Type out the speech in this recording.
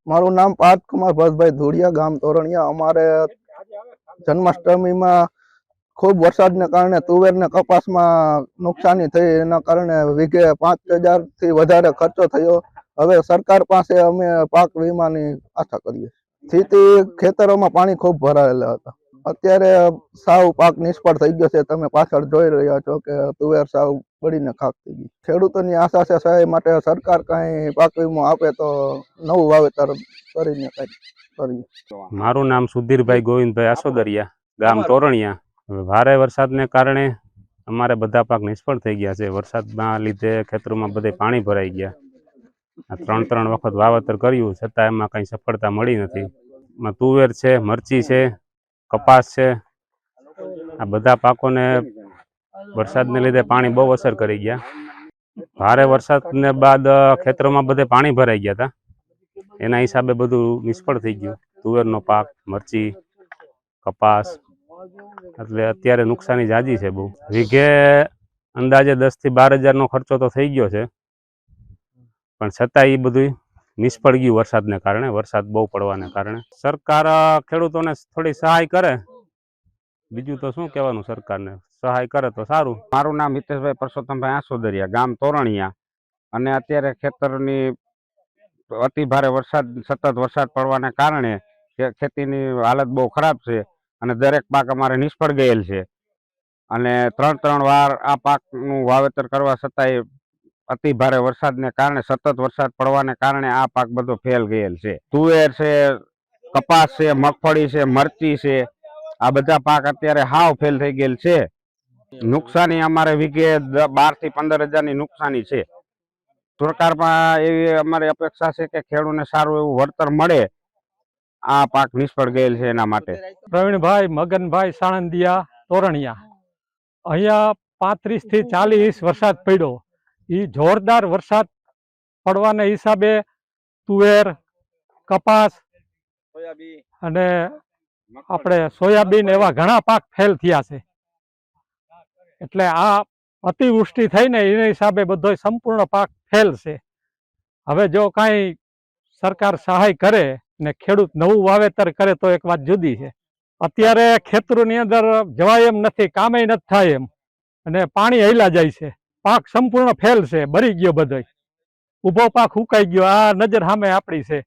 મારું નામ પાર્થ કુમાર ભરતભાઈ ધોળિયા, ગામ તોરણિયા। અમારે જન્માષ્ટમીમાં ખૂબ વરસાદને કારણે તુવેર ને કપાસમાં નુકસાની થઈ। એના કારણે વીઘે 5,000 થી વધારે ખર્ચો થયો। હવે સરકાર પાસે અમે પાક વીમાની આશા કરીએ। સ્થિતિ ખેતરોમાં પાણી ખૂબ ભરાયેલા હતા। અત્યારે સાવ પાક નિષ્ફળ થઈ ગયો છે। તમે પાછળ જોઈ રહ્યા છો કે તુવેર સાવ બળીને ખાક થઈ ગઈ। ખેડૂતોની આશા છે સહાય માટે સરકાર કાંઈ પાક વીમો આપે તો નવું વાવેતર કરીને કંઈક કરીએ। મારું નામ સુધીરભાઈ ગોવિંદભાઈ આસોદરિયા, ગામ તોરણિયા। ભારે વરસાદને કારણે અમારે બધા પાક નિષ્ફળ થઈ ગયા છે। વરસાદના લીધે ખેતરોમાં બધે પાણી ભરાઈ ગયા। આ 3 વખત વાવેતર કર્યું છતાં એમાં કંઈ સફળતા મળી નથી। એમાં તુવેર છે, મરચી છે, કપાસ છે, આ બધા પાકોને વરસાદને લીધે પાણી બહુ અસર કરી ગયા। ભારે વરસાદને બાદ ખેતરોમાં બધે પાણી ભરાઈ ગયા હતા। એના હિસાબે બધું નિષ્ફળ થઈ ગયું। તુવેરનો પાક, મરચી, કપાસ, એટલે અત્યારે નુકસાની જાજી છે બહુ। વીઘે અંદાજે 10 થી 12,000નો ખર્ચો તો થઈ ગયો છે, પણ છતાં એ બધું નિષ્ફળ ગયું વરસાદને કારણે, વરસાદ બહુ પડવાને કારણે। સરકાર ખેડૂતોને થોડી સહાય કરે, બીજું તો શું કહેવાનું, સરકારને સહાય કરે તો સારું। મારું નામ હિતેશભાઈ પરસોત્તમભાઈ આસોદરિયા, ગામ તોરણિયા। અને અત્યારે ખેતરની અતિ ભારે વરસાદ, સતત વરસાદ પડવાને કારણે ખેતીની હાલત બહુ ખરાબ છે અને દરેક પાક અમારે નિષ્ફળ ગયેલ છે। અને 3 વાર આ પાકનું વાવેતર કરવા છતાંય અતિ ભારે વરસાદને કારણે, સતત વરસાદ પડવાને કારણે આ પાક બધો ફેલ ગયેલ છે। તુવેર છે, કપાસ છે, મગફળી છે, મરચી છે, આ બધા પાક અત્યારે હાવ ફેલ થઈ ગયેલ છે। નુકસાની અમારે વીઘે 12 થી 15,000ની નુકસાની છે। સરકારમાં એવી અમારી અપેક્ષા છે કે ખેડૂતને સારું એવું વળતર મળે। આ પાક નિષ્ફળ ગયેલ છે એના માટે। પ્રવીણભાઈ મગનભાઈ સાણંદિયા, તોરણિયા। અહીંયા 35 થી 40 ઇંચ વરસાદ પડ્યો। એ જોરદાર વરસાદ પડવાના હિસાબે તુવેર, કપાસ અને આપણે સોયાબીન એવા ઘણા પાક ફેલ થયા છે। એટલે આ અતિવૃષ્ટિ થઈને એના હિસાબે બધો સંપૂર્ણ પાક ફેલ છે। હવે જો કાંઈ સરકાર સહાય કરે ને ખેડૂત નવું વાવેતર કરે તો એક વાત જુદી છે। અત્યારે ખેતરોની અંદર જવાય એમ નથી, કામે નથી થાય એમ, અને પાણી હૈલા જાય છે। પાક સંપૂર્ણ ફેલ છે, બરી ગયો બધો, ઊભો પાક સુકાઈ ગયો। આ નજર સામે આપણી છે।